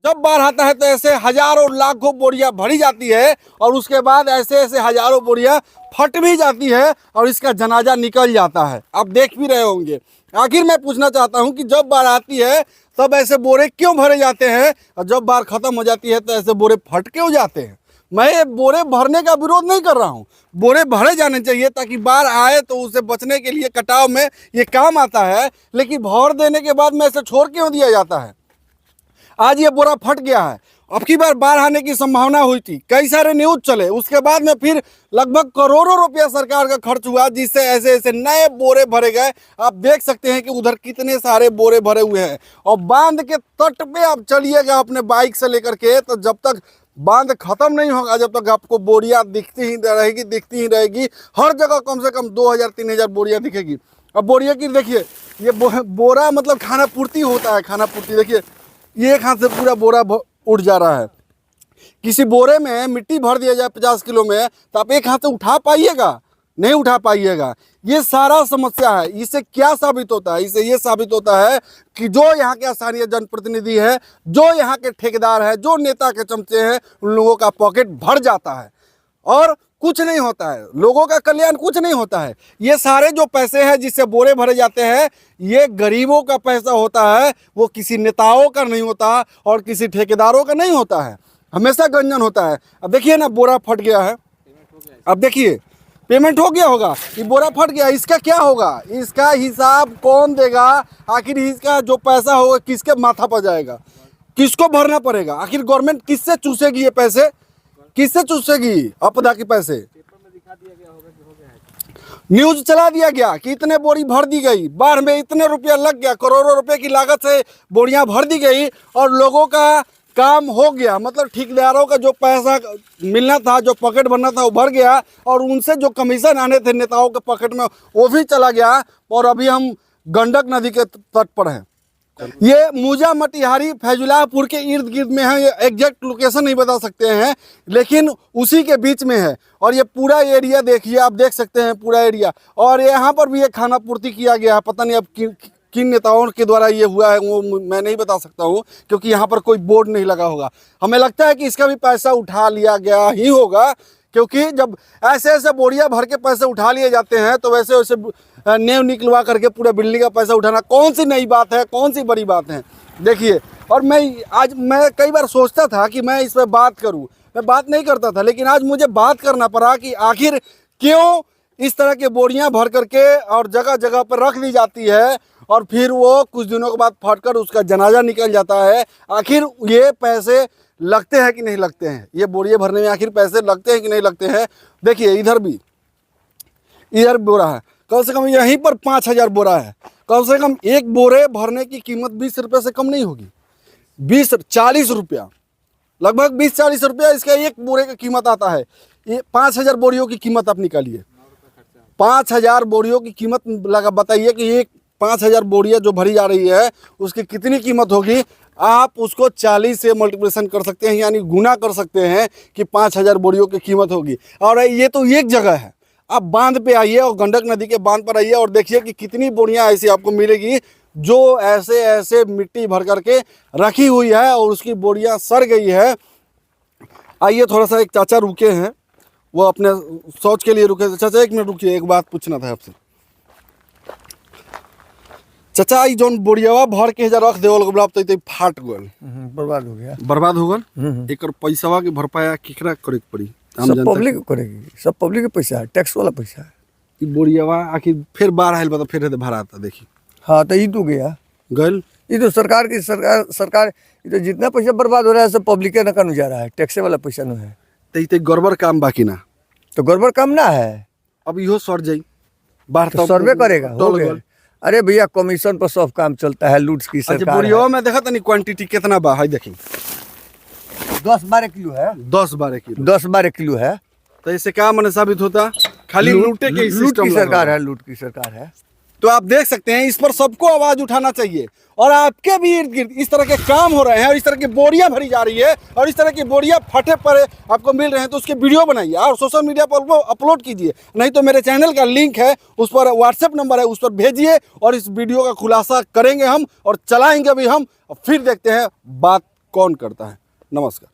जब बाढ़ आता है तो ऐसे हजारों लाखों बोरियां भरी जाती है और उसके बाद ऐसे ऐसे हजारों बोरियां फट भी जाती है और इसका जनाजा निकल जाता है। आप देख भी रहे होंगे। आखिर मैं पूछना चाहता हूं कि जब बाढ़ आती है तब ऐसे बोरे क्यों भरे जाते हैं और जब बाढ़ खत्म हो जाती है तो ऐसे बोरे फट क्यों जाते हैं। मैं ये बोरे भरने का विरोध नहीं कर रहा हूँ, बोरे भरे जाने चाहिए ताकि बाढ़ आए तो उसे बचने के लिए कटाव में ये काम आता है, लेकिन भर देने के बाद में ऐसे छोड़ क्यों दिया जाता है। आज ये बोरा फट गया है, अब की बार बाढ़ आने की संभावना हुई थी, कई सारे न्यूज चले, उसके बाद में फिर लगभग करोड़ों रुपया सरकार का खर्च हुआ जिससे ऐसे ऐसे नए बोरे भरे गए। आप देख सकते हैं कि उधर कितने सारे बोरे भरे हुए हैं और बांध के तट पे आप चलिएगा अपने बाइक से लेकर के, तो जब तक बांध खत्म नहीं होगा जब तक आपको बोरियां दिखती ही रहेगी। हर जगह कम से कम 2000-3000 बोरियां दिखेगी। अब बोरिया की देखिए, ये बोरा मतलब खाना पूर्ति होता है, खाना पूर्ति। देखिए ये एक हाथ से पूरा बोरा उठ जा रहा है। किसी बोरे में मिट्टी भर दिया जाए 50 किलो में तो आप एक हाथ से उठा पाइएगा? नहीं उठा पाइएगा। ये सारा समस्या है। इससे क्या साबित होता है? इससे ये साबित होता है कि जो यहाँ के स्थानीय जनप्रतिनिधि है, जो यहाँ के ठेकेदार है, जो नेता के चमचे हैं, उन लोगों का पॉकेट भर जाता है और कुछ नहीं होता है, लोगों का कल्याण कुछ नहीं होता है। ये सारे जो पैसे हैं जिससे बोरे भरे जाते हैं, ये गरीबों का पैसा होता है, वो किसी नेताओं का नहीं होता और किसी ठेकेदारों का नहीं होता है, हमेशा गंजन होता है। अब देखिए ना, बोरा फट गया है, अब देखिए पेमेंट हो गया होगा, ये बोरा फट गया, इसका क्या होगा? इसका हिसाब कौन देगा? आखिर इसका जो पैसा होगा किसके माथा पर जाएगा? किसको भरना पड़ेगा? आखिर गवर्नमेंट किससे चूसेगी ये पैसे? किससे चूसेगी आपदा के पैसे? न्यूज चला दिया गया कि इतने बोरी भर दी गई, बाढ़ में इतने रुपया लग गया, करोड़ों रुपए की लागत से बोरियां भर दी गई और लोगों का काम हो गया। मतलब ठेकेदारों का जो पैसा मिलना था, जो पॉकेट भरना था, वो भर गया और उनसे जो कमीशन आने थे नेताओं के पॉकेट में वो भी चला गया। और अभी हम गंडक नदी के तट पर हैं। ये मूजा मटिहारी फैजुल्लाहपुर के इर्द गिर्द में है। ये एग्जैक्ट लोकेशन नहीं बता सकते हैं, लेकिन उसी के बीच में है। और ये पूरा एरिया देखिए, आप देख सकते हैं पूरा एरिया। और यहाँ पर भी एक खाना पूर्ति किया गया है, पता नहीं अब किन नेताओं के द्वारा ये हुआ है वो मैं नहीं बता सकता हूँ, क्योंकि यहाँ पर कोई बोर्ड नहीं लगा होगा। हमें लगता है कि इसका भी पैसा उठा लिया गया ही होगा, क्योंकि जब ऐसे ऐसे बोरिया भर के पैसे उठा लिए जाते हैं तो वैसे वैसे नेव निकलवा करके पूरा बिल्डिंग का पैसा उठाना कौन सी नई बात है, कौन सी बड़ी बात है? देखिए, और मैं कई बार सोचता था कि मैं इस पर बात करूं, मैं बात नहीं करता था, लेकिन आज मुझे बात करना पड़ा कि आखिर क्यों इस तरह के बोरियां भर करके और जगह जगह पर रख दी जाती है और फिर वो कुछ दिनों के बाद फटकर उसका जनाजा निकल जाता है। आखिर ये पैसे लगते हैं कि नहीं लगते हैं? ये बोरियां भरने में आखिर पैसे लगते हैं कि नहीं लगते हैं? देखिए इधर बोरा है, कम से कम यहीं पर 5000 बोरा है। कम से कम एक बोरे भरने की कीमत 20 रुपये से कम नहीं होगी, 20-40 रुपया, लगभग 20-40 रुपया इसका एक बोरे का कीमत आता है। ये 5000 बोरियों की कीमत आप निकालिए, 5000 बोरियों की कीमत लगा, बताइए कि एक 5000 बोरियां जो भरी जा रही है उसकी कितनी कीमत होगी? आप उसको 40 से मल्टीप्लिकेशन कर सकते हैं, यानी गुना कर सकते हैं कि 5000 बोरियों की कीमत होगी। और ये तो एक जगह है, आप बांध पे आइए और गंडक नदी के बांध पर आइए और देखिए कि कितनी बोरियां ऐसी आपको मिलेगी जो ऐसे ऐसे मिट्टी भर करके रखी हुई है और उसकी बोरियां सड़ गई है। आइए थोड़ा सा, एक चाचा रुके हैं, वो अपने सोच के लिए रुके। चाचा एक मिनट रुकिए, एक बात पूछना था आपसे। चाचा, ई जौन बोरियावा भर के रख देवल गुलाब तो फाट गल, बर्बाद हो गया, बर्बाद हो गल। एक पैसावा के भरपाया केकरा करे के पड़ी? सब पब्लिक करेगी, सब पब्लिक के पैसा है, टैक्स वाला पैसा है। ई बोरियावा आखिर फिर बाढ़ आयल बता फिर भराता देखी। हाँ तो ये तो गया गल, ये तो सरकार की सरकार ये तो जितना पैसा बर्बाद हो रहा है सब पब्लिक के नकान जा रहा है, टैक्स वाला पैसा नहीं है। तो गड़बड़ काम बाकी ना, तो गड़बड़ काम ना है। अब इहो सर जाई बाढ़ तो सर्वे करेगा, हो गया। अरे भैया कमीशन पर सब काम चलता है, लूट की सरकार। बोरियावा में देखा तनी क्वांटिटी कितना बा है, देखी 10-12 किलो है, 10-12 किलो, 10-12 किलो है। तो इससे क्या मन साबित होता? खाली लूटे के लूट की सरकार है, लूट की सरकार है। तो आप देख सकते हैं, इस पर सबको आवाज उठाना चाहिए। और आपके भी इर्द गिर्द इस तरह के काम हो रहे हैं और इस तरह की बोरियां भरी जा रही है और इस तरह की बोरियां फटे पड़े आपको मिल रहे हैं, तो उसके वीडियो बनाइए और सोशल मीडिया पर अपलोड कीजिए। नहीं तो मेरे चैनल का लिंक है, उस पर व्हाट्सएप नंबर है, उस पर भेजिए और इस वीडियो का खुलासा करेंगे हम और चलाएंगे भी हम, और फिर देखते हैं बात कौन करता है? नमस्कार।